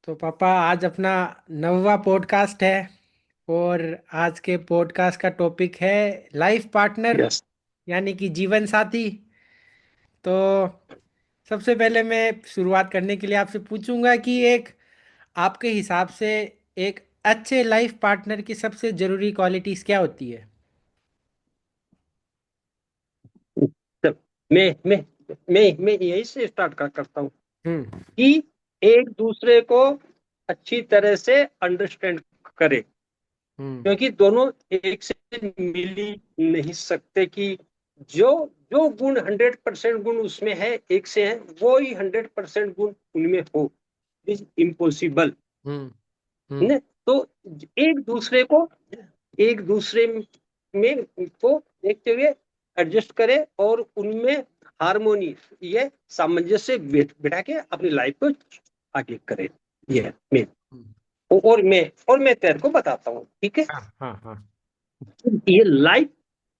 तो पापा आज अपना 9वां पॉडकास्ट है। और आज के पॉडकास्ट का टॉपिक है लाइफ पार्टनर, यस। यानी कि जीवन साथी। तो सबसे पहले मैं शुरुआत करने के लिए आपसे पूछूंगा कि एक आपके हिसाब से एक अच्छे लाइफ पार्टनर की सबसे ज़रूरी क्वालिटीज़ क्या होती है? तो मैं यही से स्टार्ट करता हूँ हम्म। कि एक दूसरे को अच्छी तरह से अंडरस्टैंड करे, हम्म। क्योंकि दोनों एक से मिल ही नहीं सकते। कि जो जो गुण 100% गुण उसमें है, एक से है, वो ही 100% गुण उनमें हो, इज इम्पॉसिबल। हम्म। हम्म। ने तो एक दूसरे को एक दूसरे में को देखते हुए एडजस्ट करे और उनमें हारमोनी, ये सामंजस्य बिठा के अपनी लाइफ को आगे करे। ये है मैं। हम्म। और मैं तेरे को बताता हूँ, ठीक है। हाँ, हाँ, हाँ। ये लाइफ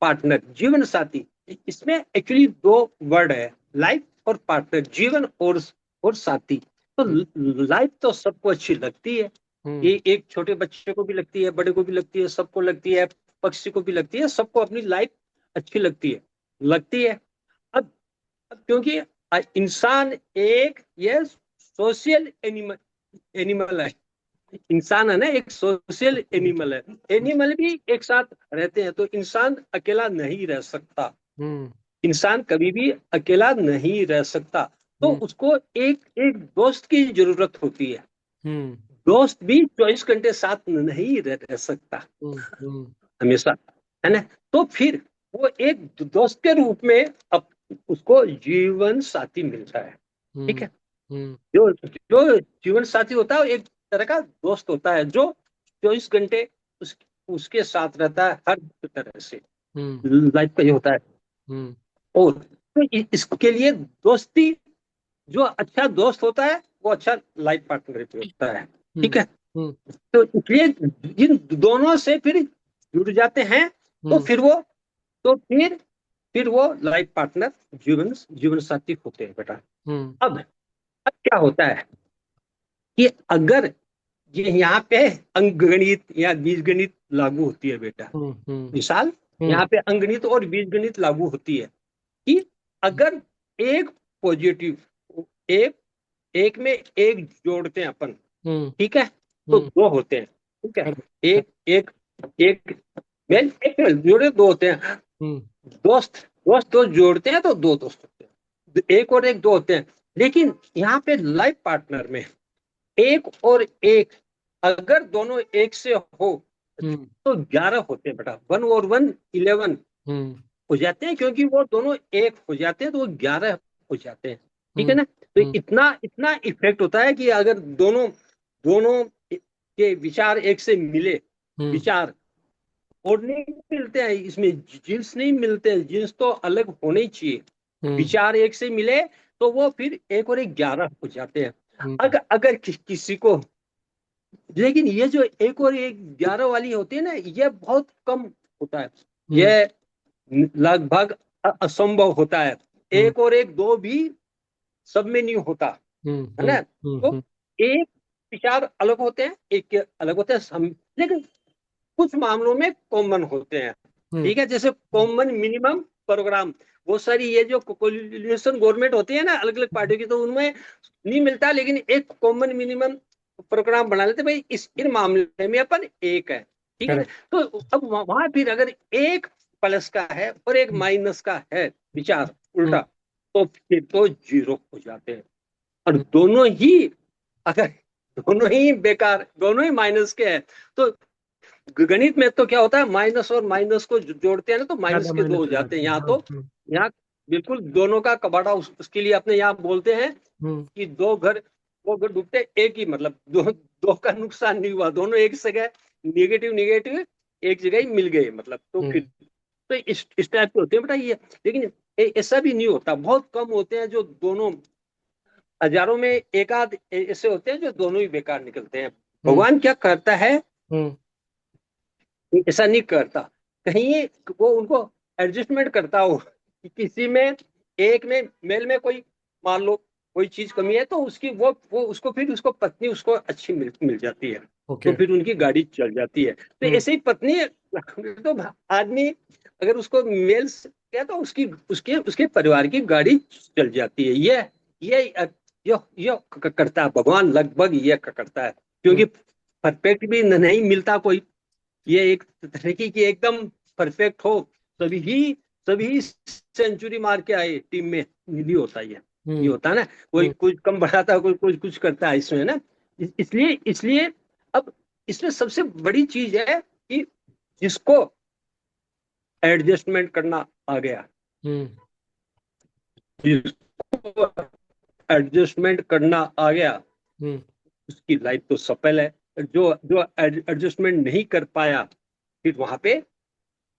पार्टनर, जीवन साथी, इसमें एक्चुअली दो वर्ड है, लाइफ और पार्टनर, जीवन और साथी। तो हम्म। लाइफ तो सबको अच्छी लगती है। हम्म। ये एक छोटे बच्चे को भी लगती है, बड़े को भी लगती है, सबको लगती है, पक्षी को भी लगती है, सबको अपनी लाइफ अच्छी लगती है। अब क्योंकि इंसान एक ये सोशल एनिमल है। इंसान है ना, एक सोशल एनिमल है। एनिमल भी एक साथ रहते हैं, तो इंसान अकेला नहीं रह सकता। हम्म। इंसान कभी भी अकेला नहीं रह सकता। तो हम्म। उसको एक एक दोस्त की जरूरत होती है। हम्म। दोस्त भी 24 घंटे साथ नहीं रह सकता हम्म। हम्म। हमेशा, है ना। तो फिर वो एक दोस्त के रूप में अब उसको जीवन साथी मिलता है। ठीक हम्म। है। हम्म। जो जो जीवन साथी होता है वो एक तरह का दोस्त होता है, जो 24 घंटे उसके साथ रहता है हर तरह से। हम्म। लाइफ का ये होता है। हम्म। और तो इसके लिए दोस्ती, जो अच्छा दोस्त होता है वो अच्छा लाइफ पार्टनर भी होता है। हम्म। ठीक है। हम्म। तो इसलिए जिन दोनों से फिर जुड़ जाते हैं, तो हम्म। फिर वो तो फिर वो लाइफ पार्टनर, जीवन जीवन साथी होते हैं बेटा। हम्म। अब क्या होता है कि अगर ये यहाँ पे अंकगणित या बीजगणित लागू होती है बेटा। हम्म। हम्म। मिसाल, हम्म। यहाँ पे अंकगणित और बीजगणित लागू होती है कि अगर एक पॉजिटिव, एक एक में एक जोड़ते हैं अपन, हम्म। ठीक है, तो हम्म। दो होते हैं। ठीक है। अरे। एक एक एक मेल एक में जोड़े दो होते हैं। हम्म। दोस्त दोस्त दो जोड़ते हैं तो दो दोस्त होते हैं, एक और एक दो होते हैं। लेकिन यहाँ पे लाइफ पार्टनर में एक और एक, अगर दोनों एक से हो हम्म। तो 11 होते हैं बेटा। 1 और 1 11 हम्म। हो जाते हैं, क्योंकि वो दोनों एक हो जाते हैं तो वो 11 हो जाते हैं। ठीक है हम्म। ना। तो हम्म। इतना इतना इफेक्ट होता है कि अगर दोनों दोनों के विचार एक से मिले, हम्म। विचार और नहीं मिलते हैं इसमें, जीन्स नहीं मिलते हैं, जीन्स तो अलग होने ही चाहिए। हम्म। विचार एक से मिले तो वो फिर एक और एक 11 हो जाते हैं। हम्म। अगर किसी को, लेकिन ये जो एक और एक 11 वाली होती है ना, ये बहुत कम होता है। हम्म। ये लगभग असंभव होता है। हम्म। एक और एक दो भी सब में नहीं होता, हम्म। है हम्म। ना। तो हम्म। एक विचार अलग होते हैं, एक के अलग होते हैं, लेकिन कुछ मामलों में कॉमन होते हैं। हम्म। ठीक है, जैसे कॉमन मिनिमम प्रोग्राम। बहुत सारी ये जो कोलिशन गवर्नमेंट होती है ना, अलग अलग पार्टियों की, तो उनमें नहीं मिलता, लेकिन एक कॉमन मिनिमम प्रोग्राम बना लेते भाई, इस इन मामले में अपन एक है। ठीक है ना। करेक्ट। तो अब वहां फिर अगर एक प्लस का है और एक माइनस का है विचार हम्म। उल्टा, तो फिर तो जीरो हो जाते हैं। और हम्म। दोनों ही, अगर दोनों ही बेकार, दोनों ही माइनस के हैं, तो गणित में तो क्या होता है, माइनस और माइनस को जोड़ते हैं ना, तो माइनस ज्यादा के दो माइनस हो हो जाते हैं। जाते हैं, यहाँ हाँ। तो हम्म। यहाँ बिल्कुल दोनों का कबाड़ा, उसके लिए अपने यहाँ बोलते हैं हम्म। कि दो घर डूबते, एक ही मतलब, दो का नुकसान नहीं हुआ, दोनों एक जगह, निगेटिव निगेटिव एक जगह ही मिल गए, मतलब। तो हम्म। फिर तो इस टाइप के होते हैं बेटा ये। लेकिन ऐसा भी नहीं होता, बहुत कम होते हैं जो दोनों, हजारों में एक आध ऐसे होते हैं जो दोनों ही बेकार निकलते हैं। हम्म। भगवान क्या करता है, हम्म। ऐसा नहीं करता। कहीं वो उनको एडजस्टमेंट करता हो कि किसी में, एक में मेल में कोई, मान लो कोई चीज कमी है तो उसकी वो उसको फिर उसको पत्नी उसको अच्छी मिल जाती है, तो ओके। फिर उनकी गाड़ी चल जाती है। तो हम्म। ऐसे ही पत्नी तो आदमी अगर उसको मेल्स क्या तो उसकी उसके उसके परिवार की गाड़ी चल जाती है। ये ये करता है भगवान, लगभग ये करता है, हम्म। क्योंकि परफेक्ट भी नहीं मिलता कोई। ये एक तरीके की एकदम परफेक्ट हो तभी ही तभी सेंचुरी मार के आए टीम में, नहीं होता ये। हम्म। ये होता है ना, कोई हम्म। कुछ कम बढ़ाता है, कोई कुछ कुछ करता है इसमें ना। इसलिए इसलिए अब इसमें सबसे बड़ी चीज है कि जिसको एडजस्टमेंट करना आ गया, हम्म। जिसको एडजस्टमेंट करना आ गया, हम्म। उसकी लाइफ तो सफल है। जो जो एडजस्टमेंट नहीं कर पाया, फिर वहां पे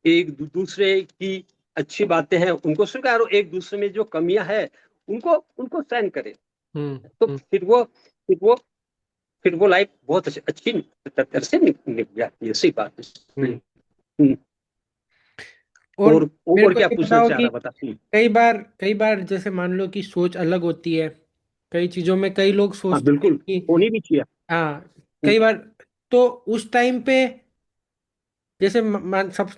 एक दूसरे की अच्छी बातें हैं उनको स्वीकारो, एक दूसरे में जो कमियां हैं उनको उनको सहन करें। हम्म। तो हम्म। फिर वो लाइफ बहुत अच्छी तरह से निकल जाती है। सही बात है। हम्म। और मेरे और को क्या ये पूछना बताओ चाह कि रहा बता। कई बार जैसे मान लो कि सोच अलग होती है, कई चीजों में कई लोग हाँ सोचते हैं बिल्कुल, कि होनी भी चाहिए। हाँ, हम्म, कई बार तो उस टाइम पे जैसे सब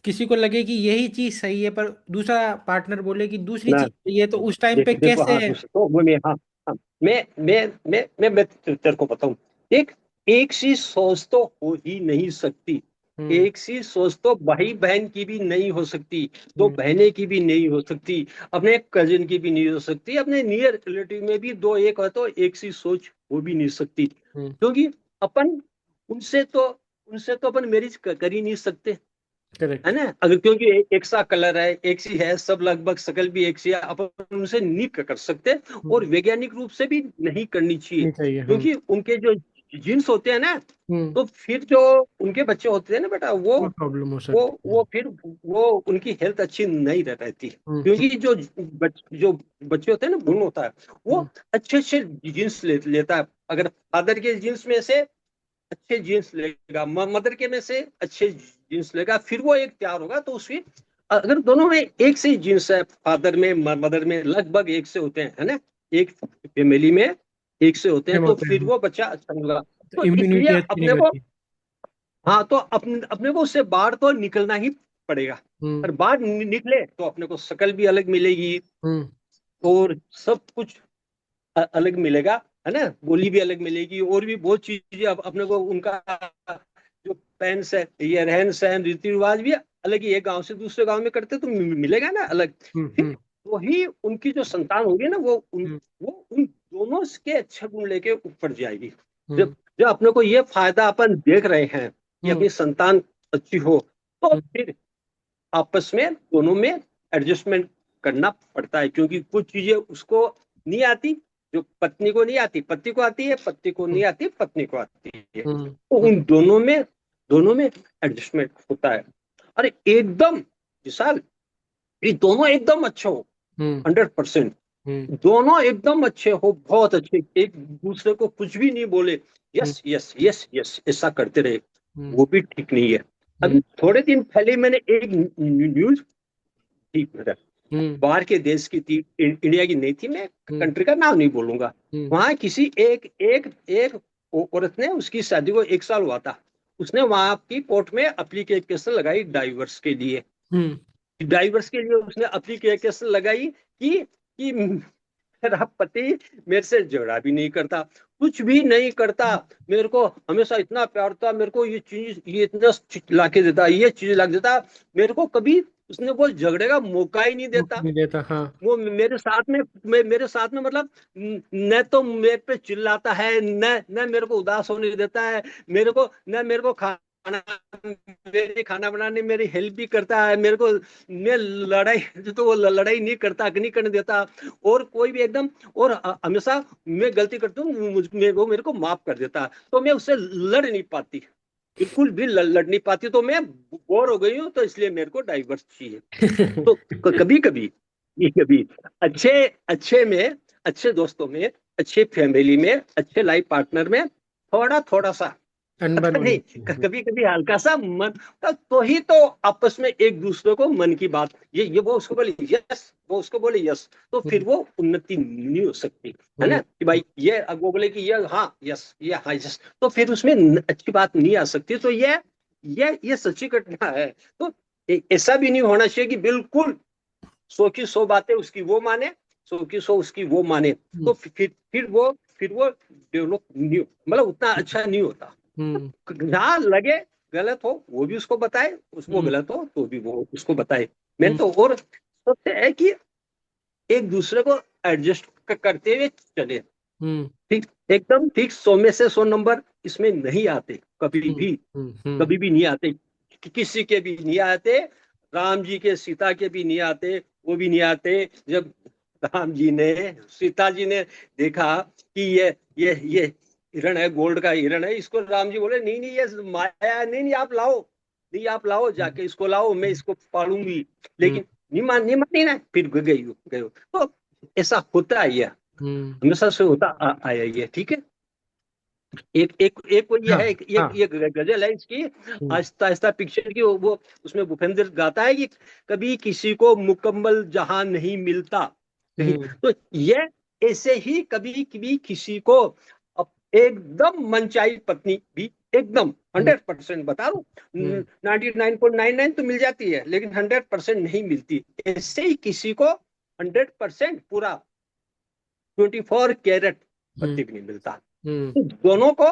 किसी को लगे कि यही चीज सही है पर दूसरा पार्टनर बोले कि दूसरी ना चीज सही है, तो उस टाइम पे देखो देखो, कैसे हाँ है? दूसरे तो वो मैं, हाँ हाँ, मैं तेरे को बताऊं। एक एक सी सोच तो हो ही नहीं सकती। हम्म। एक सी सोच तो भाई बहन की भी नहीं हो सकती, दो हम्म। बहनें की भी नहीं हो सकती, अपने कजिन की भी नहीं हो सकती, अपने नियर रिलेटिव में भी दो एक है तो एक सी सोच हो भी नहीं सकती, हम्म। क्योंकि अपन उनसे तो उनसे तो अपन मैरिज कर ही नहीं सकते, है करेक्ट। ना। अगर क्योंकि एक सा कलर है, एक सी है, सब लगभग शकल भी एक सी है, अपन उनसे नहीं कर सकते। और हम्म। वैज्ञानिक रूप से भी नहीं करनी चाहिए, नहीं चाहिए। हम्म। क्योंकि उनके जो जीन्स होते हैं ना, हम्म। तो फिर जो उनके बच्चे होते हैं ना बेटा, वो बहुत प्रॉब्लम हो वो सकती है। वो फिर वो उनकी हेल्थ अच्छी नहीं रहती, हम्म। क्योंकि जो बच्चे होते हैं ना, भ्रूण होता है, वो हम्म। अच्छे अच्छे जीन्स लेता है। अगर फादर के जीन्स में से अच्छे जीन्स लेगा, मदर के में से अच्छे जीन्स लेगा, फिर वो एक तैयार होगा। तो उसकी अगर दोनों में एक से ही जीन्स है, फादर में मदर में लगभग एक से होते हैं, है ना, एक फैमिली में एक से होते हैं, सेम तो होते फिर हैं। वो बच्चा अच्छा होगा। तो तो इसलिए इम्यूनिटी अच्छी अपने को, निकलती है। हाँ, तो अपने को उससे बाहर तो निकलना ही पड़ेगा। हम्म। और बाहर निकले तो अपने को शक्ल भी अलग मिलेगी, हम्म। और सब कुछ अलग मिलेगा, है ना, बोली भी अलग मिलेगी, और भी बहुत चीजें अपने को उनका जो पहन से ये रहन सहन रीति रिवाज भी अलग ही है, गांव से दूसरे गांव में करते तो मिलेगा ना अलग। हम्म। फिर हम्म। वही उनकी जो संतान होगी ना, हम्म। वो उन दोनों के अच्छे गुण लेके ऊपर जाएगी। हम्म। जब जब अपने को ये फायदा अपन देख रहे हैं कि हम्म। अपनी संतान अच्छी हो, तो हम्म। फिर आपस में दोनों में एडजस्टमेंट करना पड़ता है, क्योंकि कुछ चीजें उसको नहीं आती जो पत्नी को नहीं आती, पति को आती है, पति को नहीं आती, पत्नी को आती है, हम्म। तो हम्म। उन दोनों में एडजस्टमेंट होता है। अरे एकदम विशाल, ये दोनों एकदम अच्छे हो, हम्म। 100%, हम्म। दोनों एकदम अच्छे हो, बहुत अच्छे, एक दूसरे को कुछ भी नहीं बोले, हम्म। यस यस यस यस ऐसा करते रहे, हम्म। वो भी ठीक नहीं है। अभी हम्म। थोड़े दिन पहले मैंने एक न्यूज, ठीक है, हम्म। बाहर के देश की थी, इंडिया की नहीं थी, मैं हम्म। कंट्री का नाम नहीं बोलूंगा। हम्म। वहां किसी एक एक एक औरत ने, उसकी शादी को 1 साल हुआ था, उसने वहां की कोर्ट में एप्लीकेशन लगाई डाइवर्स के लिए। हम्म। डाइवर्स के लिए उसने एप्लीकेशन लगाई कि मेरा पति मेरे से झगड़ा भी नहीं करता, कुछ भी नहीं करता, मेरे को हमेशा इतना प्यार था, मेरे को ये इतना ला के देता, ये चीज ला के देता, मेरे को कभी उसने वो झगड़े का मौका ही नहीं मुक्त देता। नहीं देता। हाँ। वो मेरे साथ में मतलब न तो मेरे पे चिल्लाता है, न मेरे को उदास होने देता है, मेरे को खाना मेरे खाना बनाने में मेरी हेल्प भी करता है, मेरे को मैं लड़ाई तो वो लड़ाई नहीं करता, नहीं करने देता, और कोई भी एकदम, और हमेशा मैं गलती करता हूँ मेरे को माफ कर देता है, तो मैं उससे लड़ नहीं पाती, बिल्कुल भी लड़ नहीं पाती, तो मैं बोर हो गई हूँ, तो इसलिए मेरे को डाइवर्स चाहिए। तो कभी कभी, ये कभी अच्छे अच्छे में अच्छे दोस्तों में, अच्छे फैमिली में, अच्छे लाइफ पार्टनर में थोड़ा थोड़ा सा अनबन पता होने नहीं, लगती है। कभी कभी हल्का सा मन, तो ही तो आपस में एक दूसरे को मन की बात, ये वो उसको बोले यस, वो उसको बोले यस, तो फिर हम्म, वो उन्नति नहीं हो सकती, है हम्म, ना, कि भाई ये अब वो बोले कि ये हाँ यस, ये हाँ यस, तो फिर उसमें अच्छी बात नहीं आ सकती। तो ये सच्ची घटना है। तो ऐसा भी नहीं होना चाहिए कि बिल्कुल 100 की 100 बातें उसकी वो माने, 100 की 100 उसकी वो माने, हम्म, तो फिर वो डेवलप नहीं मतलब उतना अच्छा नहीं होता। हम्म, जहाँ लगे गलत हो वो भी उसको बताए, उसको हम्म, गलत हो तो भी वो उसको बताए। मैंने हम्म, तो और सबसे है कि एक दूसरे को एडजस्ट करते हुए चले। हम्म, ठीक, एकदम ठीक 100 में से 100 नंबर इसमें नहीं आते कभी हम्म, भी, हम्म, हम्म, कभी भी नहीं आते, किसी के भी नहीं आते। राम जी के सीता के भी नहीं आते, वो भी नहीं आते। जब राम जी ने, सीता जी ने देखा कि ये हिरण है, गोल्ड का हिरण है, इसको राम जी बोले नहीं नहीं ये माया है, नहीं नहीं आप लाओ, नहीं आप लाओ, जाके इसको लाओ, मैं इसको पालूंगी। हम्म, लेकिन नहीं मानी ना, फिर गई हो। तो ऐसा होता है, ये हम्म, हमेशा से होता आया ये, ठीक है। एक एक एक वो ये हाँ, है, हाँ, ये गजल है इसकी, हम्म, आहिस्ता आहिस्ता पिक्चर की, वो उसमें भूपेंद्र गाता है कि कभी किसी को मुकम्मल जहां नहीं मिलता कहीं। हम्म, तो ये ऐसे ही कभी कभी किसी को एकदम मनचाही पत्नी भी, एकदम हम्म, 100% बता रहा हूँ, हम्म, 99.99 तो मिल जाती है, लेकिन 100% नहीं मिलती। ऐसे ही किसी को 100% पूरा 24 कैरेट हम्म, पत्ती भी नहीं मिलता। हम्म, तो दोनों को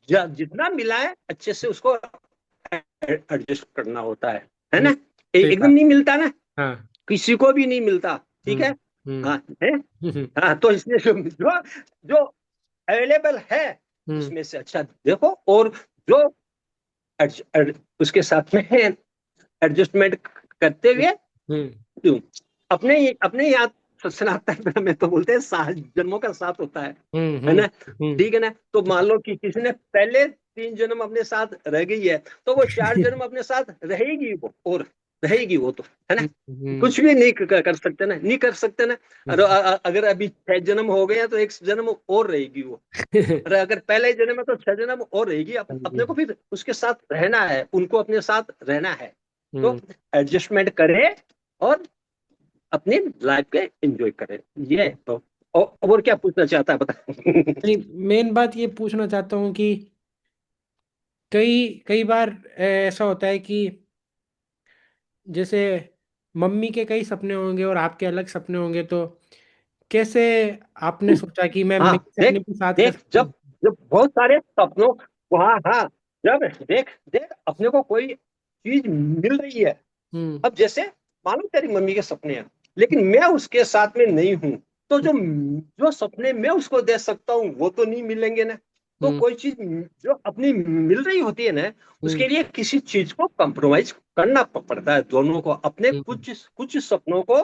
जितना मिला है अच्छे से उसको एडजस्ट करना होता है हम्म, ना। सही एकदम बात। नहीं मिलता ना, हाँ, किसी को भी नहीं मिलता, ठीक है। हम्म, हम्म, हाँ है। हम्म, हाँ, तो इसलिए जो अवेलेबल है हम्म, उसमें से अच्छा देखो, और जो उसके साथ में एडजस्टमेंट करते हुए हम्म, क्यों, अपने यहाँ सनातन धर्म में तो बोलते हैं 7 जन्मों का साथ होता हम्म, है हम्म, ना। हम्म, ठीक है ना, तो मान लो कि किसी ने पहले 3 जन्म अपने साथ रह गई है, तो वो 4 जन्म अपने साथ रहेगी वो, और रहेगी वो तो, है ना। हम्म, कुछ भी नहीं कर सकते ना, नहीं कर सकते ना। अगर अभी 6 जन्म हो गए हैं तो एक जन्म और रहेगी वो। अरे अगर पहले ही जन्म है तो 6 जन्म और रहेगी, अपने को फिर उसके साथ रहना है, उनको अपने साथ रहना है। तो हम्म, एडजस्टमेंट करें और अपनी लाइफ के एंजॉय करें, ये है। तो और क्या पूछना चाहता है बता। नहीं, मेन बात ये पूछना चाहता हूँ कि कई कई बार ऐसा होता है कि जैसे मम्मी के कई सपने होंगे और आपके अलग सपने होंगे, तो कैसे आपने सोचा कि मैं हाँ मेरे सपने देख, भी साथ कर देख सकता जब हूँ? जब बहुत सारे सपनों, हाँ हाँ, जब देख देख अपने को कोई चीज मिल रही है। हम्म, अब जैसे मानो तेरी मम्मी के सपने हैं, लेकिन मैं उसके साथ में नहीं हूं, तो जो जो सपने मैं उसको दे सकता हूँ वो तो नहीं मिलेंगे ना। तो हम्म, कोई चीज जो अपनी मिल रही होती है ना, हम्म, उसके लिए किसी चीज को कंप्रोमाइज करना पड़ता है। दोनों को अपने हम्म, कुछ कुछ सपनों को,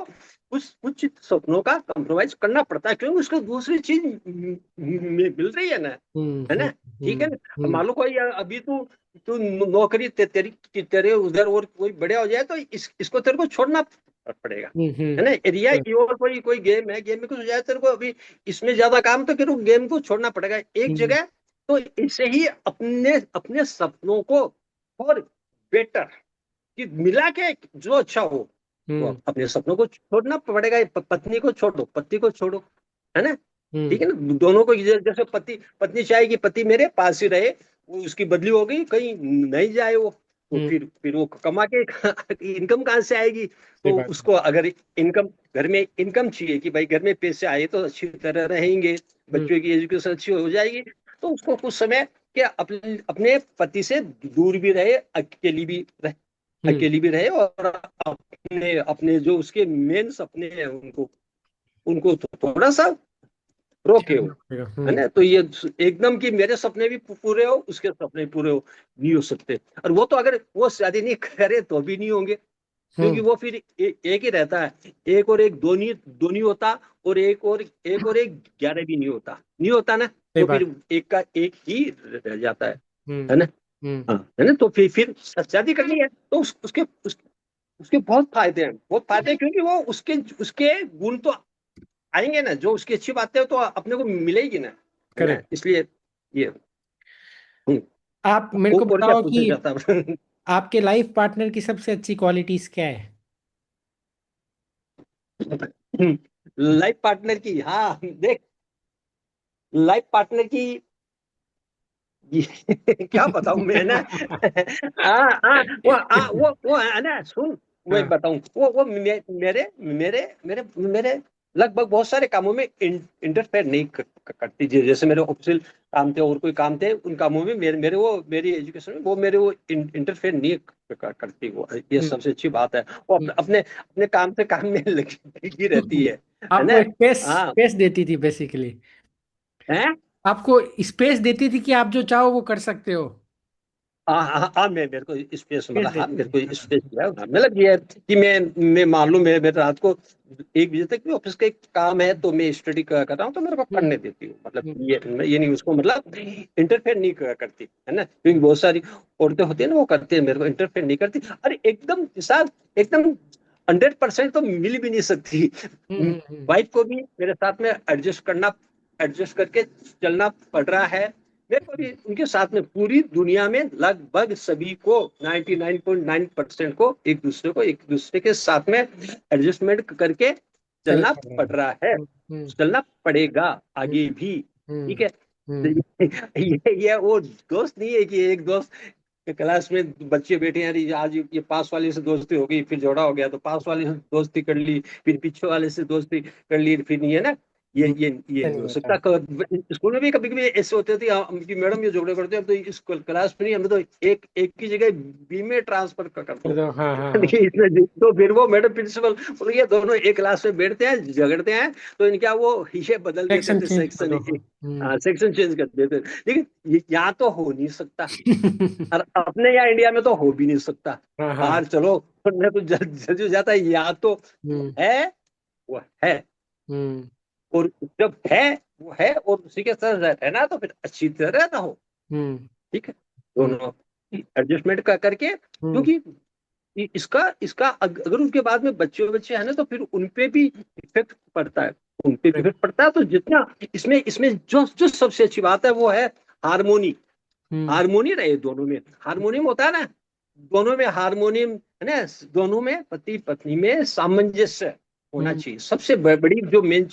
कुछ सपनों का कंप्रोमाइज करना पड़ता है, क्योंकि उसको दूसरी चीज मिल रही है ना, हम्म, है हम्म, ना। ठीक है ना। अब हम्म, मान लो कोई अभी तू तू नौकरी तेरे उधर और कोई बढ़िया हो जाए, तो इसको तेरे को छोड़ना पड़ेगा, हम्म, है ना। एरिया की और कोई गेम है, गेम में कुछ हो जाए तेरे को अभी इसमें ज्यादा काम, तो फिर वो गेम को छोड़ना पड़ेगा एक हम्म, जगह। तो इसे ही अपने अपने सपनों को और बेटर कि मिला के जो अच्छा हो, तो हम्म, अपने सपनों को छोड़ना पड़ेगा। पत्नी को छोड़ो, पति को छोड़ो, है ना। हम्म, ठीक है ना, दोनों को जैसे पति पत्नी चाहेगी पति मेरे पास ही रहे, वो उसकी बदली हो गई कहीं नहीं जाए वो, तो हम्म, फिर वो कमा के इनकम कहाँ से आएगी। सही तो बात है। उसको अगर इनकम, घर में इनकम चाहिए कि भाई घर में पैसे आए तो अच्छी तरह रहेंगे, हम्म, बच्चों की एजुकेशन अच्छी हो जाएगी, तो उसको कुछ समय क्या अपने अपने पति से दूर भी रहे, हम्म, अकेली भी रहे, और अपने अपने जो उसके मेन सपने हैं उनको उनको थोड़ा सा रोके हो, चलना पड़ेगा। है हम्म, ना। तो ये एकदम कि मेरे सपने भी पूरे हो, उसके सपने पूरे हो, नहीं हो सकते। और वो तो अगर वो शादी नहीं करे तो भी नहीं होंगे, क्योंकि हम्म, वो फिर एक ही रहता है। एक और एक दो नहीं होता, और एक 11 भी नहीं होता, नहीं होता ना। सही तो फिर बात। एक का एक ही रह जाता हम्म, है ना। हम्म, हाँ, है ना। तो फिर शादी करनी है तो उसके बहुत फायदे हैं, बहुत फायदे हैं, क्योंकि वो उसके उसके गुण तो आएंगे ना, जो उसकी अच्छी बातें हो तो अपने को मिलेगी ना, है ना। करेक्ट। इसलिए ये। हम्म, आप मेरे को और क्या बताओ पूछना कि चाहता है? आपके लाइफ पार्टनर की सबसे अच्छी क्वालिटीज क्या है? लाइफ पार्टनर की, हाँ देख, लाइफ पार्टनर की क्या बताऊं मैं ना। वो है ना, सुन, वो एक हाँ। बताऊं, वो मेरे मेरे मेरे मेरे लगभग बहुत सारे कामों में इंटरफेयर नहीं करती। जैसे मेरे ऑफिशियल काम थे और कोई काम थे, उन कामों में मेरे मेरे वो मेरी एजुकेशन में वो मेरे वो इंटरफेयर नहीं करती वो। ये हम्म, सबसे अच्छी बात है। वो हम्म, अपने अपने काम से काम में लगी रहती है आपको ना। स्पेस हाँ। स्पेस देती थी बेसिकली। है। आपको स्पेस देती थी कि आप जो चाहो वो कर सकते हो। हाँ हाँ हाँ, मैं मेरे को स्पेस, स्पेस मतलब हाँ देती मेरे थी, को हाँ। स्पेस दिया, हाँ, मतलब ये है कि मैं मान लूँ मेरे मेरे रात को 1 बजे तक भी ऑफिस का एक काम है तो मैं स्टडी कर रहा हूँ तो मेरे को हम्म, करने देती हूँ। मतलब हम्म, ये नहीं उसको मतलब इंटरफेयर नहीं करती है ना, क्योंकि बहुत सारी औरतें होती है ना वो करती है, मेरे को इंटरफेयर नहीं करती। अरे एकदम साथ, एकदम 100% तो मिल भी नहीं सकती। हम्म, हम्म, वाइफ को भी मेरे साथ में एडजस्ट करके चलना पड़ रहा है। मेरे को भी उनके साथ में, पूरी दुनिया में लगभग सभी को 99.9% को एक दूसरे के साथ में एडजस्टमेंट करके चलना चलना पड़ रहा पड़ है। रहा है, हम्म, चलना पड़ेगा हम्म, आगे भी। ठीक हम्म, है। हम्म, ये वो दोस्त नहीं है कि एक दोस्त क्लास में बच्चे बैठे हैं, अरे आज ये पास वाले से दोस्ती हो गई, फिर झगड़ा हो गया तो पास वाले से दोस्ती कर ली, फिर पीछे वाले से दोस्ती कर ली, फिर नहीं है ना। हम्म, ये ऐसा नहीं नहीं हो होता। सकता। स्कूल में भी कभी कभी ऐसे होते थे कि मैडम ये झगड़े करते हैं, अब तो इस क्लास में नहीं, हम तो एक एक की जगह बी में ट्रांसफर कर कर दो। दो, हाँ हाँ हाँ। देखिए इसमें तो फिर वो मैडम प्रिंसिपल बोले ये दोनों एक क्लास में बैठते हैं झगड़ते हैं, तो इनका वो ये बदल देते सेक्शन थे चेंज कर सेक्शन। दो, हाँ। सेक्शन चेंज कर देते थे। लेकिन यहाँ तो हो नहीं सकता, और अपने यहाँ इंडिया में तो हो भी नहीं सकता। हाँ हाँ। बाहर चलो मैं तो जज हो जाता है, यहाँ तो हम्म, है वो है, हम्म, और जब है वो है और उसी के साथ रहना तो फिर अच्छी तरह रहना हो। हम्म, ठीक है। हम्म, दोनों एडजस्टमेंट का करके, हम्म, क्योंकि इसका इसका अगर उनके बाद में बच्चे बच्चे हैं ना तो फिर उनपे भी इफेक्ट पड़ता है, उनपे भी correct, इफेक्ट पड़ता है। तो जितना इसमें इसमें जो जो सबसे अच्छी बात है वो है हारमोनी। हम्म, हारमोनी रहे दोनों में, हारमोनियम होता है ना, दोनों में हारमोनियम है ना, दोनों में पति पत्नी में सामंजस्य होना हम्म, चाहिए। सबसे बड़ी जो मेन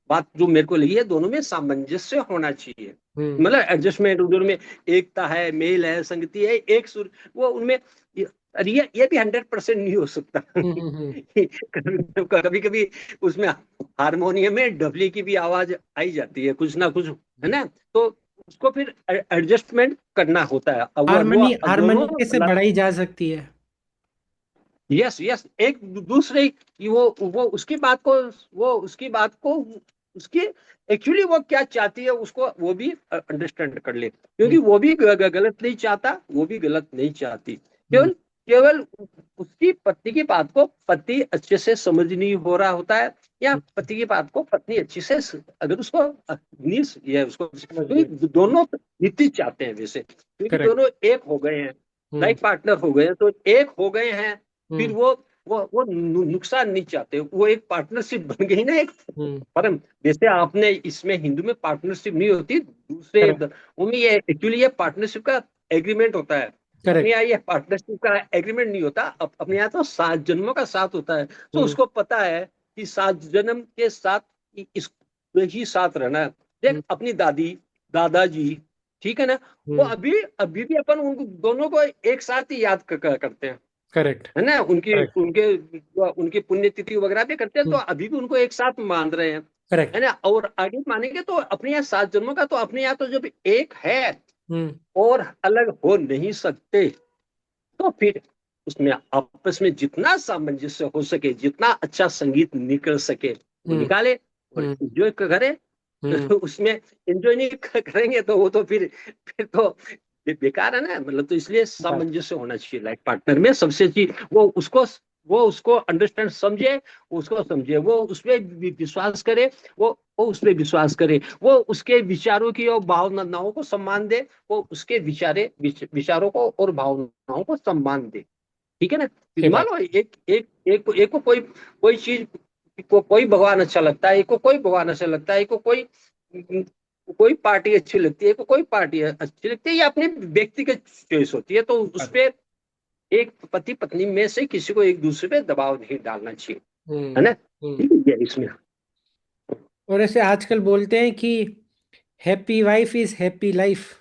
बात जो मेरे को लगी है, दोनों में सामंजस्य होना चाहिए। हम्म, मतलब एडजस्टमेंट दोनों में, एकता है, मेल है, संगति है, एक सुर वो उनमें। ये भी 100% नहीं हो सकता। हम्म, कभी कभी उसमें हारमोनियम में डबली की भी आवाज आई जाती है कुछ ना कुछ, है ना। तो उसको फिर एडजस्टमेंट करना होता है। अब वो हारमोनी अब दोनों हारमोनी कैसे बढ़ाई जा सकती है? यस यस, एक दूसरे की वो उसकी बात को उसकी एक्चुअली वो क्या चाहती है उसको वो भी अंडरस्टैंड कर ले, हम्म, क्योंकि वो भी गलत नहीं चाहता, वो भी गलत नहीं चाहती। हम्म, केवल केवल उसकी पत्नी की बात को पति अच्छे से समझ नहीं हो रहा होता है, या पति की बात को पत्नी अच्छे से अगर उसको नहीं ये उसको, समझ गए। क्योंकि दोनों नीति चाहते हैं वैसे, क्योंकि करेक्ट। दोनों एक हो गए हैं, हम्म, लाइफ पार्टनर हो गए हैं, तो एक हो गए हैं। फिर हम्म, वो नुकसान नहीं चाहते, वो एक पार्टनरशिप बन गई ना, एक हम्म, परम। जैसे आपने इसमें हिंदू में पार्टनरशिप नहीं होती, दूसरे करेक्ट, उनमें ये एक्चुअली ये पार्टनरशिप का एग्रीमेंट होता है। अपने करेक्ट। यहाँ ये पार्टनरशिप का एग्रीमेंट नहीं होता, अपने यहाँ तो 7 जन्मों का साथ होता है। तो हम्म, उसको पता है कि 7 जन्म के साथ इस ही साथ रहना है। देख हम्म, अपनी दादी दादाजी, ठीक है ना, वो हम्म, अभी अभी भी अपन उनको दोनों को एक साथ ही याद करते हैं, करेक्ट, है ना। उनकी करेक्ट, उनके उनकी पुण्यतिथि वगैरह भी करते हैं, तो हम्म, अभी भी उनको एक साथ मान रहे हैं, करेक्ट, है ना। और आगे मानेंगे तो अपने यहाँ 7 जन्मों का, तो अपने यहाँ तो जब एक है हम्म, और अलग हो नहीं सकते, तो फिर उसमें आपस में जितना सामंजस्य हो सके, जितना अच्छा संगीत निकल सके वो हम्म, निकाले और हम्म, एंजॉय करें। हम्म, उसमें एंजॉय नहीं करेंगे तो वो तो फिर तो बेकार है ना। मतलब तो इसलिए बात। सामंजस्य होना चाहिए लाइफ पार्टनर में, सबसे अच्छी वो उसको अंडरस्टैंड समझे, उसको समझे, वो उसमें विश्वास करे, वो उसमें विश्वास करे, वो उसके विचारों की और भावनाओं को सम्मान दे, वो उसके विचारों को और भावनाओं को सम्मान दे। ठीक है ना। सही मान बात। लो एक को कोई कोई चीज को कोई भगवान अच्छा लगता है, एक को कोई भगवान अच्छा लगता है, एक को कोई कोई पार्टी अच्छी लगती है, कोई पार्टी अच्छी लगती है, ये अपनी व्यक्तिगत चॉइस होती है। तो उस पे एक पति पत्नी में से किसी को एक दूसरे पे दबाव नहीं डालना चाहिए, है हम्म। ना। हम्म। ठीक है इसमें। और ऐसे आजकल बोलते हैं कि happy wife is happy life.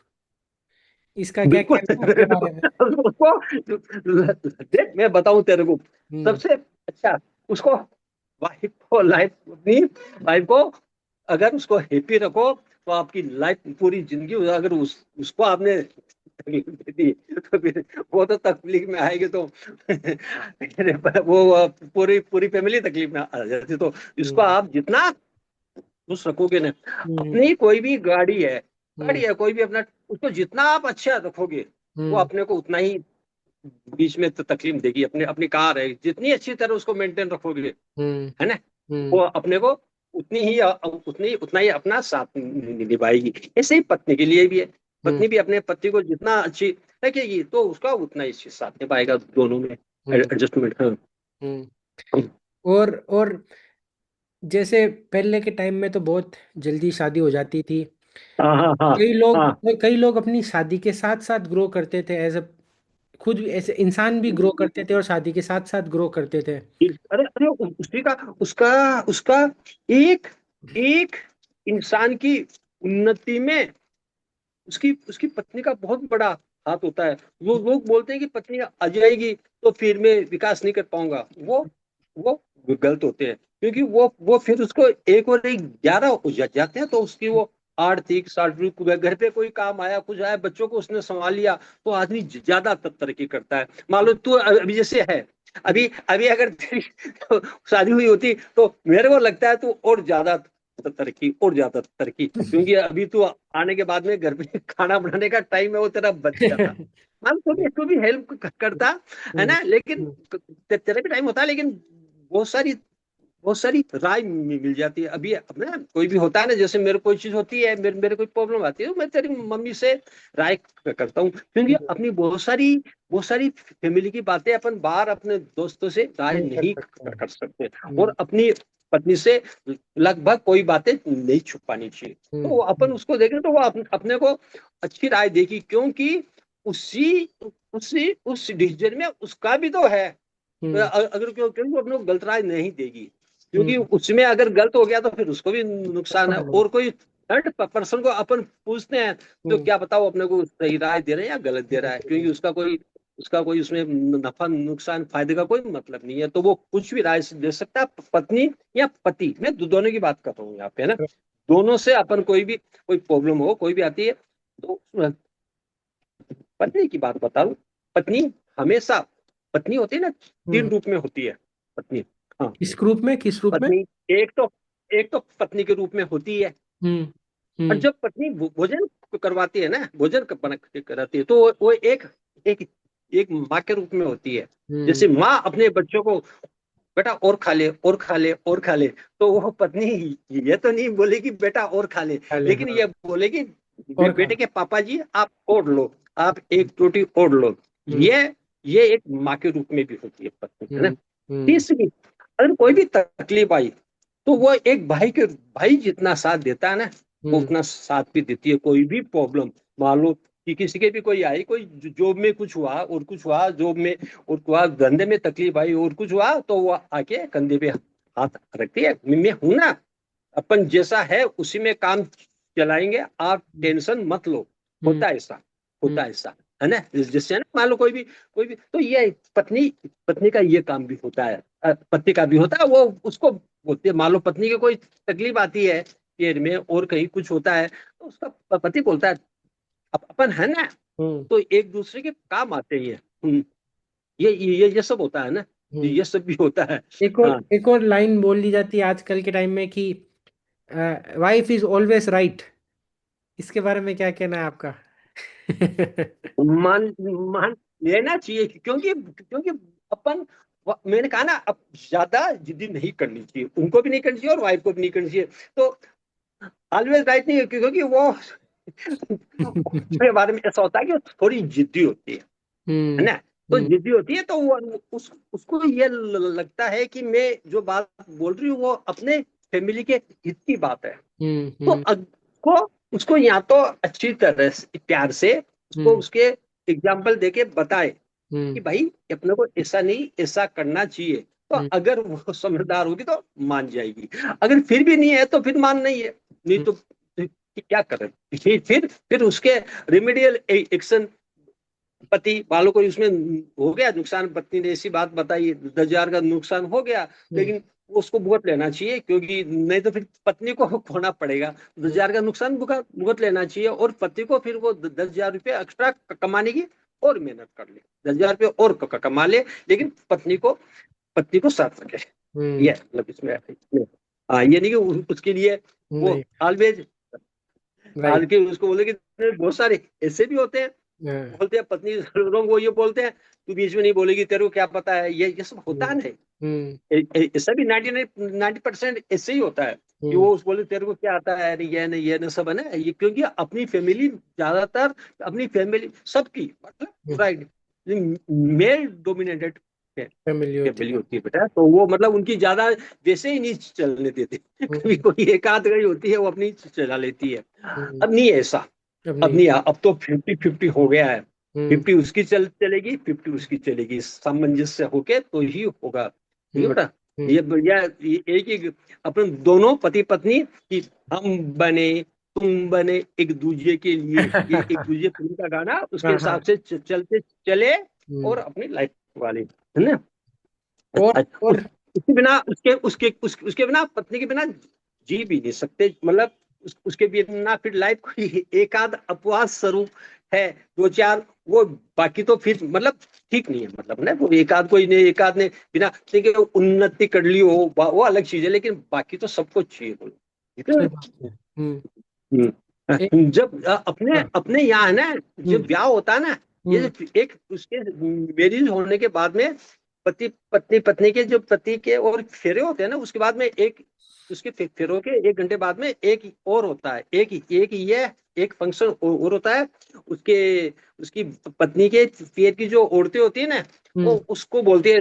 इसका क्या बिल्कुल। कहना है आपके बारे में? उसको देख, मैं बताऊं तेरे को, हम्म। सबसे अच्छा उसको, वाइफ को, लाइफ अपनी वाइफ को अगर उसको हैप्पी रखो तो आपकी लाइफ पूरी जिंदगी, अगर उसको आपने तकलीफ दे दी तो फिर वो तो तकलीफ में आएगी, तो वो पूरी पूरी फैमिली तकलीफ में आ जाती। तो इसको हम्म। आप जितना खुश रखोगे ना, हम्म। अपनी कोई भी गाड़ी है, हम्म। कोई भी अपना, उसको जितना आप अच्छा रखोगे वो हम्म। अपने को उतना ही बीच में तो तकलीफ देगी। अपने अपनी कार है, जितनी अच्छी तरह उसको मेंटेन रखोगे, हम्म। है ना, वो हम्म। अपने को उतना ही अपना साथ निभाएगी। ऐसे ही पत्नी के लिए भी है, हम्म। पत्नी भी अपने पति को जितना अच्छी रखेगी तो उसका उतना ही साथ निभाएगा, दोनों में हम्म। एडजस्टमेंट। हाँ। हम्म। और जैसे पहले के टाइम में तो बहुत जल्दी शादी हो जाती थी। हाँ हाँ हाँ कई लोग हाँ। कई लोग अपनी शादी के साथ साथ ग्रो करते थे, एज अ खुद भी ऐसे इंसान भी ग्रो करते थे और शादी के साथ साथ ग्रो करते थे। अरे अरे, उसी का उसका उसका एक एक इंसान की उन्नति में उसकी उसकी पत्नी का बहुत बड़ा हाथ होता है। वो लोग बोलते हैं कि पत्नी आ जाएगी तो फिर मैं विकास नहीं कर पाऊंगा, वो गलत होते हैं। क्योंकि वो फिर उसको एक और एक 11 हो जाते हैं, तो उसकी वो आर्थिक शारीरिक, घर पे कोई काम आया, कुछ आया, बच्चों को उसने संभाल लिया, तो आदमी ज्यादा तरक्की करता है। मान लो तू अभी जैसे है, अभी अभी अगर तेरी शादी हुई होती तो मेरे को लगता है तू और ज्यादा तरक्की, और ज्यादा तरक्की, क्योंकि अभी तू आने के बाद में घर पे खाना बनाने का टाइम है वो तेरा बच जाता। मान तू भी हेल्प करता, है हम्म। ना, लेकिन हम्म। तेरा भी टाइम होता है, लेकिन बहुत सारी बहुत सारी राय मिल जाती है। अभी अपने कोई भी होता है ना, जैसे मेरे कोई चीज होती है, मेरे कोई प्रॉब्लम आती है, तो मैं तेरी मम्मी से राय करता हूँ, क्योंकि अपनी बहुत सारी फैमिली की बातें अपन बाहर अपने दोस्तों से राय नहीं कर नहीं सकते हैं। कर सकते। हम्म। और अपनी पत्नी से लगभग कोई बातें नहीं छुपानी चाहिए। तो अपन हम्म। उसको देखें तो वो अपने को अच्छी राय देगी, क्योंकि उसी उसी उस डिसीजन में उसका भी तो है। हम्म। अगर क्योंकि वो अपने को गलत राय नहीं देगी, क्योंकि हम्म। उसमें अगर गलत हो गया तो फिर उसको भी नुकसान है। नुकसान हो। और कोई थर्ड पर्सन को अपन पूछते हैं तो हम्म। क्या बताओ अपने को सही राय दे रहे हैं या गलत दे रहा है, क्योंकि हम्म। उसका कोई उसमें नफा नुकसान फायदे का कोई मतलब नहीं है, तो वो कुछ भी राय दे सकता है। पत्नी या पति, मैं दोनों की बात कर रहा हूँ यहाँ पे, है ना। दोनों से अपन कोई प्रॉब्लम हो, कोई भी आती है, तो पत्नी की बात बता रहा हूँ। पत्नी हमेशा, पत्नी होती है ना, तीन हम्म। रूप में होती है पत्नी। हाँ। किस रूप में? पत्नी एक तो एक तो पत्नी के रूप में होती है। हम्म। और हम्म। जब पत्नी भोजन करवाती है ना, भोजन बना के कराती है, तो वो एक एक माँ के रूप में होती है। हम्म। जैसे माँ अपने बच्चों को, बेटा और खा ले, और खा ले, और खा ले, तो वो पत्नी ये तो नहीं बोलेगी बेटा और खा ले, पहले लेकिन हाँ। ये बोलेगी और खा। बेटे के पापा जी आप और लो, आप एक रोटी और लो। हम्म। ये ये एक माँ के रूप में भी होती है पत्नी, है ना। हम्म। हम्म। तीसरी, अगर कोई भी तकलीफ आई तो वो एक भाई जितना साथ देता है ना, वो हम्म। उतना साथ भी देती है। कोई भी प्रॉब्लम, मान लो कि किसी के भी कोई आई, कोई जॉब में कुछ हुआ और कुछ हुआ, जॉब में और हुआ, धंधे में तकलीफ आई और कुछ हुआ, तो वो आके कंधे पे हाथ रखती है, मैं हूं ना, अपन जैसा है उसी में काम चलाएंगे, आप टेंशन मत लो। हम्म। होता है ऐसा, हम्म। होता है ऐसा, है ना। जिससे ना मान लो कोई भी तो ये पत्नी पत्नी का ये काम भी होता है, पति का भी होता है। वो उसको बोलते हैं, मान लो पत्नी की कोई तकलीफ आती है पैर में और कहीं कुछ होता है, तो उसका पति बोलता है अपन है ना, हम्म। तो एक दूसरे के काम आते ही है। ये सब होता है ना, हम्म। ये सब भी होता है। हाँ। एक और लाइन बोल दी जाती है आजकल के टाइम में कि वाइफ इज ऑलवेज राइट। इसके बारे में क्या कहना है आपका? मान मान लेना चाहिए, क्योंकि क्योंकि अपन, मैंने कहा ना, अब ज्यादा जिद्दी नहीं करनी चाहिए, उनको भी नहीं करनी चाहिए और वाइफ को भी नहीं करनी चाहिए। तो ऑलवेज राइट नहीं है, क्योंकि वो उसके बारे में ऐसा होता है कि वो थोड़ी जिद्दी होती है हम्म। ना। तो हम्म। जिद्दी होती है, तो वो उसको ये लगता है कि मैं जो बात बोल रही हूँ वो अपने फैमिली के हित की बात है। हम्म। तो हम्म। को उसको या तो अच्छी तरह से प्यार से उसको हम्म। उसके एग्जाम्पल देके बताए कि हम्म। भाई अपने को ऐसा नहीं ऐसा करना चाहिए। तो हम्म। अगर वो समझदार होगी तो मान जाएगी। अगर फिर भी नहीं है तो फिर मान नहीं है। नहीं हम्म। तो क्या करें। फिर उसके रेमेडियल एक्शन, पति वालों को इसमें हो गया नुकसान, पत्नी ने ऐसी बात बताई, 10,000 का नुकसान हो गया, हम्म। लेकिन उसको भुगत लेना चाहिए, क्योंकि नहीं तो फिर पत्नी को खोना पड़ेगा। 10,000 का नुकसान भुगत भुगत लेना चाहिए, और पति को फिर वो 10,000 रुपये एक्स्ट्रा कमाने की और मेहनत कर ले, 10,000 रुपये और कमा ले, लेकिन पत्नी को साथ रखे। हम्म। ये मतलब हाँ, ये नहीं कि उसके लिए वो नहीं। Always right. के उसको बोले कि बहुत सारे ऐसे भी होते हैं, हाँ। बोलते हैं पत्नी वो ये बोलते हैं, तू बीच में नहीं बोलेगी, तेरे को क्या पता है, ये सब होता हम्म। है ना। हम्म। ऐसा भी 90% ऐसे ही होता है कि हम्म। वो उस बोले तेरे को क्या आता है, अरे ये न सब है ना, ये क्योंकि अपनी फैमिली ज्यादातर, अपनी फैमिली सबकी मतलब राइट, मेल डोमिनेटेड फैमिली होती फैमिली है। होती है बेटा, तो वो मतलब उनकी ज्यादा वैसे ही नहीं चलने देते। कभी हम्म। कोई एक आध गई होती है वो अपनी चला लेती है। हम्म। अब नहीं है ऐसा। अब अब नहीं। नहीं है, अब तो 50-50 हो गया है। हम्म। 50 उसकी चलेगी, 50 उसकी चलेगी, सामंजस्य होके तो ही होगा, ठीक है हम्म। बेटा। हम्म। ये बढ़िया, ये एक ही अपन दोनों पति पत्नी की, हम बने, तुम बने एक दूसरे के लिए, ये एक दूसरे फिल्म का गाना उसके हाँ हाँ। हिसाब से चलते चले, हम्म। और अपनी लाइफ वाले, है ना। और उस, और उसके बिना उसके बिना, पत्नी के बिना जी भी नहीं सकते, मतलब उसके बिना फिर लाइफ कोई एक आध अपवाद स्वरूप है, दो चार, वो बाकी तो फिर मतलब ठीक नहीं है, मतलब ना वो एक आध कोई ने, एक आध ने बिना देखिए उन्नति कर ली हो, वो अलग चीज है, लेकिन बाकी तो सबको चाहिए बोलो, ठीक है सही ना? बात है। हम्म। एक। जब अपने हाँ। अपने यहाँ है ना, जब हम्म। ब्याह होता है ना, ये हम्म। जो एक उसके मैरिज होने के बाद में पति पत्नी पत्नी के जो पति के और फेरे होते हैं ना, उसके बाद में एक, उसके फेरों के 1 घंटे बाद में एक और होता है, एक ये एक फंक्शन और होता है उसके, उसकी पत्नी के पैर की जो औरतें होती है ना, वो हम्म। उसको बोलती है,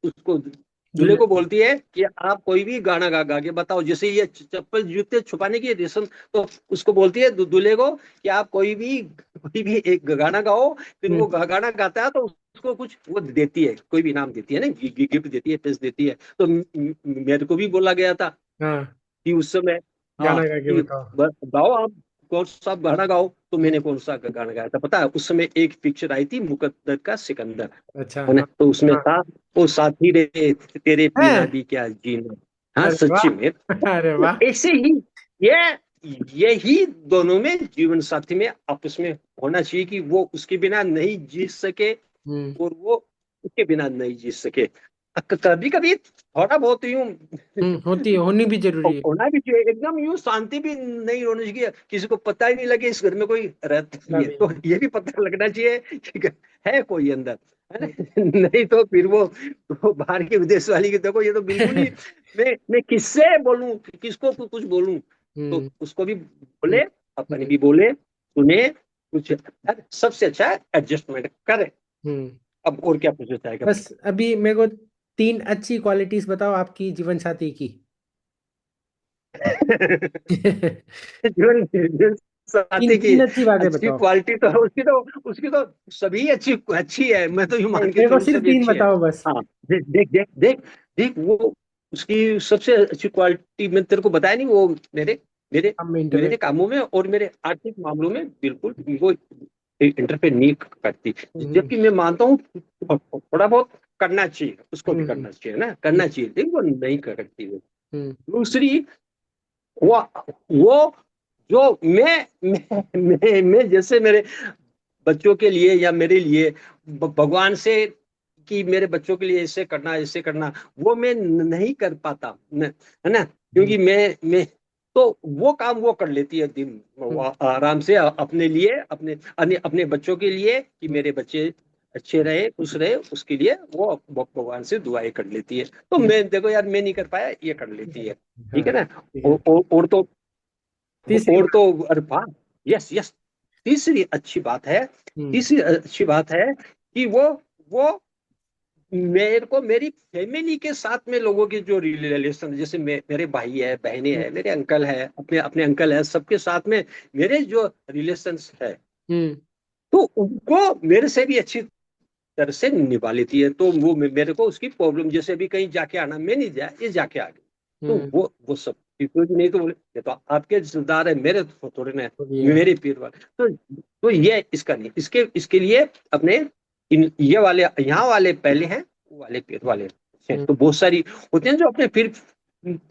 उसको दूल्हे दूल्हे को को। बोलती है कि आप कोई भी गाना गा के बताओ, जैसे ये चप्पल जूते छुपाने की रस्म, तो उसको बोलती है दूल्हे को कि आप कोई भी एक गाना गाओ, फिर हम्म। वो गाना गाता है तो उसको कुछ वो देती है, कोई भी इनाम देती है ना, गिफ्ट देती है, पैसे देती है। तो मेरे को भी बोला गया था हाँ। कि उस समय, हाँ, गाना गा के कि बताओ। गाओ आप, कौन सा गाना गाओ, तो हम्म। मैंने कौन सा गाना गाया था पता है, उस समय एक पिक्चर आई थी मुकद्दर का सिकंदर, अच्छा। है ना, हाँ। तो उसमें हाँ। था वो साथी रे तेरे बिना हैं? भी क्या जीना। हाँ अरे सच्ची वाह। में, अरे तो वाह। ऐसे ही ये यही दोनों में जीवन साथी में आपस में होना चाहिए, कि वो उसके बिना नहीं जी सके हम्म। और वो उसके बिना नहीं जी सके। कभी कभी थोड़ा बहुत यूं होती है, होनी भी जरूरी है। होना भी चाहिए, एकदम यूं शांति भी नहीं होनी चाहिए, किसी को पता ही नहीं लगे इस घर में कोई रहता ही है, तभी। तो ये भी पता लगना चाहिए कि है कोई अंदर, है हम्म। ना? नहीं तो फिर वो बाहर के विदेश वाली की देखो, ये तो बिल्कुल ही, मैं किससे बोलूं, किसको कुछ बोलूं, तो हम्म। उसको भी हम्म। बोले, अपन हम्म। भी बोले, सुने कुछ, सबसे अच्छा एडजस्टमेंट करे। हम्म। अब और क्या पूछना चाहेगा? बस अभी मेरे को तीन अच्छी क्वालिटीज बताओ आपकी जीवन साथी की। जीवन जीवन तीन साथी की तीन अच्छी बातें अच्छी बताओ। क्वालिटी तो उसकी तो सभी अच्छी अच्छी है, मैं तो यूं नहीं, मान के मेरे को चलूं सिर्फ सभी तीन अच्छी है। बताओ बस। हाँ, देख देख देख देख देख वो उसकी सबसे अच्छी क्वालिटी मैं तेरे को बताया नहीं, वो मेरे मेरे हम में मेरे इंटरवेंट। कामों में और मेरे आर्थिक मामलों में बिल्कुल वो इंटरफेयर नहीं करती। हम्म। जबकि मैं मानता हूँ थोड़ा बहुत करना चाहिए, उसको भी हम्म। करना चाहिए ना, करना चाहिए, लेकिन वो नहीं करती है। हम्म। दूसरी, वो वो जो मैं जैसे मेरे बच्चों के लिए या मेरे लिए भगवान से कि मेरे बच्चों के लिए ऐसे करना, वो मैं नहीं कर पाता है ना, हम्म। क्योंकि मैं तो वो काम वो कर लेती है दिन, वो हम्म। आराम से अपने लिए, अपने अपने बच्चों के लिए, कि हम्म। मेरे बच्चे अच्छे रहे, खुश रहे, उसके लिए वो भगवान से दुआएं कर लेती है। तो हम्म। मैं देखो यार, मैं नहीं कर पाया, ये कर लेती है, ठीक हाँ। है ना। ठीक है। और तो तीसरी और बात। तो अरे वाह, यस यस, तीसरी अच्छी बात है, हम्म। तीसरी अच्छी बात है कि वो मेरे को मेरी फैमिली के साथ में लोगों की जो रिलेशन, जैसे मेरे भाई है, बहनें हम्म। हैं, मेरे अंकल है, अपने अपने अंकल है, सबके साथ में मेरे जो रिलेशंस है, हम्म। तो उनको मेरे से भी अच्छी तरह से निभा लेती है। तो वो मेरे को उसकी प्रॉब्लम, जैसे अभी कहीं जाके आना, मैं नहीं जाए, ये जाके आ गई, तो हम्म। वो सब क्योंकि नहीं तो बोले ये तो आपके रिश्तेदार है, मेरे तो थोड़े ना, तो भी है। मेरे पीर वाले। तो ये इसका नहीं, इसके इसके लिए अपने ये वाले यहाँ वाले पहले हैं, वो वाले पीर वाले हैं। हम्म। तो बहुत सारी होते हैं जो अपने पीर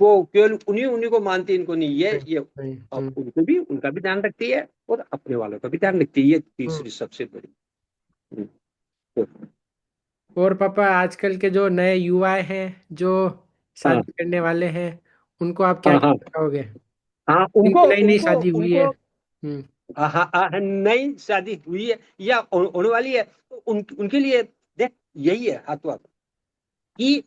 वो केवल उन्हीं उन्हीं को मानते हैं, इनको नहीं, नहीं। ये नहीं। अब उनको भी, उनका भी ध्यान रखती है और अपने वालों का भी ध्यान रखती है। ये हम्म। तीसरी सबसे बड़ी। तो, और पापा, आजकल के जो नए युवा हैं जो हाँ शादी करने वाले हैं, उनको आप क्या हाँ हाँ कहना चाहोगे? हाँ, उनको जिनकी नई नई उनको शादी हुई है। उनको हम्म। हाँ हाँ हाँ, नई शादी हुई है या होने वाली है, तो उनके लिए देख, यही है हाथों हाथ कि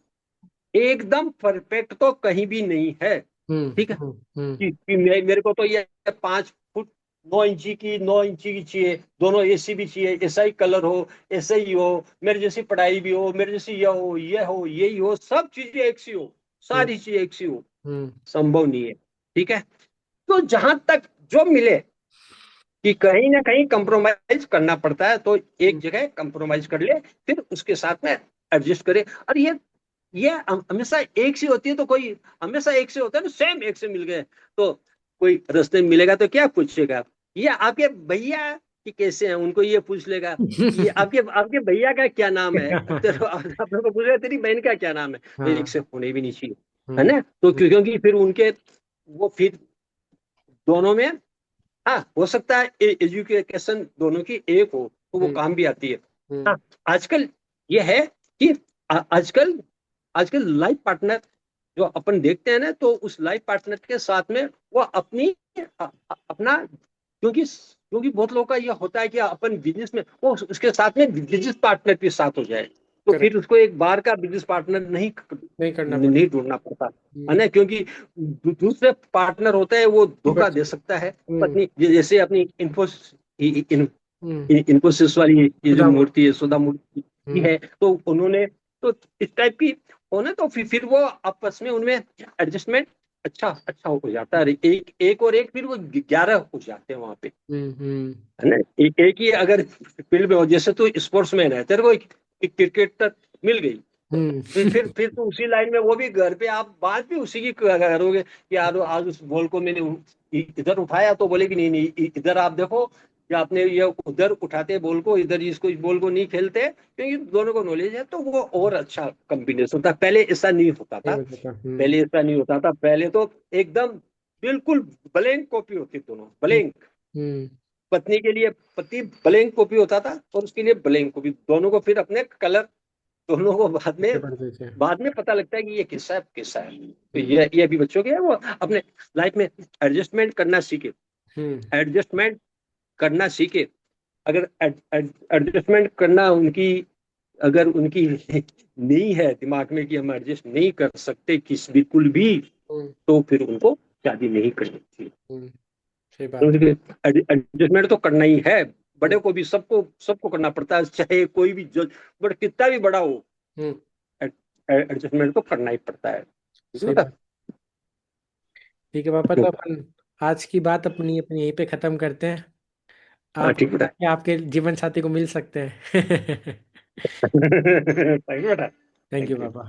एकदम परफेक्ट तो कहीं भी नहीं है। हम्म। ठीक है, हम्म। हम्म। कि मेरे को तो ये 5 फुट 9 इंची की, 9 इंची की चाहिए, दोनों एसी भी चाहिए, ऐसा ही कलर हो, ऐसा ही हो, मेरे जैसी पढ़ाई भी हो, मेरे जैसी ये हो, यही हो, सब चीजें एक सी हो, हम्म। सारी चीजें एक सी हो, हम्म। संभव नहीं है। ठीक है, तो जहां तक जो मिले कि कहीं ना कहीं कंप्रोमाइज करना पड़ता है, तो एक हम्म। जगह कंप्रोमाइज कर ले, फिर उसके साथ में एडजस्ट करे। और ये हमेशा एक सी होती है, तो कोई हमेशा एक से होता है ना, सेम एक से मिल गए, तो कोई रास्ते में मिलेगा तो क्या पूछेगा, ये आपके भैया कि कैसे हैं, उनको ये पूछ लेगा कि आपके आपके भैया का क्या नाम है, तो अपने को पूछेगा तेरी बहन का क्या नाम है, तो एक हाँ। से होने भी नहीं चाहिए, है हम्म। ना। तो क्योंकि फिर उनके वो फिर दोनों में, हाँ हो सकता है एजुकेशन दोनों की एक हो तो वो हम्म। काम भी आती है। हम्म। हाँ, आजकल ये है कि आजकल आजकल लाइफ पार्टनर जो अपन देखते हैं ना, तो उस लाइफ पार्टनर के साथ में वो अपनी अपना, क्योंकि बहुत लोगों का ये होता है कि अपन बिजनेस में, वो उसके साथ में बिजनेस पार्टनर के साथ हो जाए, तो करेक्ट। फिर उसको एक बार का बिजनेस पार्टनर नहीं नहीं करना पड़ता। नहीं ढूंढना पड़ता, है हम्म। ना। क्योंकि दूसरे पार्टनर होता है वो धोखा बच। दे सकता है। हम्म। पत्नी जैसे अपनी हम्म। इन्फोसिस वाली ये जो खुदा मुड़। मूर्ति है, सुधा मूर्ति की हम्म। है, तो उन्होंने, तो इस टाइप की हो ना, तो फिर वो आपस में उनमें एडजस्टमेंट अच्छा अच्छा हो जाता है। एक एक और एक, फिर वो 11 हो जाते हैं वहां पे, हम्म। हम्म। है ना। एक ही अगर फील्ड में हो, जैसे तू स्पोर्ट्समैन है, तेरे को एक क्रिकेटर मिल गई, तो हम्म। फिर तो उसी लाइन में, वो भी घर पे आप बात भी उसी की करोगे कि यार आज उस बॉल को मैंने इधर उठाया, तो बोले कि नहीं नहीं, इधर आप देखो, या आपने ये उधर उठाते बॉल को, इधर इसको, इस बॉल को नहीं खेलते, क्योंकि दोनों को नॉलेज है, तो वो और अच्छा कॉम्बिनेशन होता है। पहले ऐसा नहीं होता नहीं था, बताता। हम्म। पहले ऐसा नहीं होता था, पहले तो एकदम बिल्कुल ब्लैंक कॉपी होती, दोनों हम्म। ब्लैंक। हम्म। पत्नी के लिए पति ब्लैंक कॉपी होता था, और उसके लिए ब्लैंक कॉपी, दोनों को फिर अपने कलर, दोनों को पढ़ते पढ़ते थे। बाद में पता लगता है कि ये किस्सा है, किस्सा है। तो हम्म। ये अभी बच्चों के है, वो अपने लाइफ में एडजस्टमेंट करना सीखे, हम्म। एडजस्टमेंट करना सीखे। अगर एडजस्टमेंट करना उनकी, अगर उनकी नहीं है दिमाग में कि हम एडजस्ट नहीं कर सकते किस बिल्कुल भी, हम्म। तो फिर उनको शादी नहीं करनी चाहिए। हम्म। सही बात है। एडजस्टमेंट तो करना ही है, हम्म। बड़े को भी, सबको सबको करना पड़ता है, चाहे कोई भी जो बड़ा कितना भी बड़ा हो, हम्म। एडजस्टमेंट तो करना ही पड़ता है। ठीक है सही बेटा? बात। ठीक है पापा, तो अपन आज की बात अपनी अपनी यहीं पे खत्म करते हैं। हाँ आप ठीक बेटा। आपके जीवन साथी को मिल सकते हैं। थैंक यू बेटा। Thank you thank you. पापा।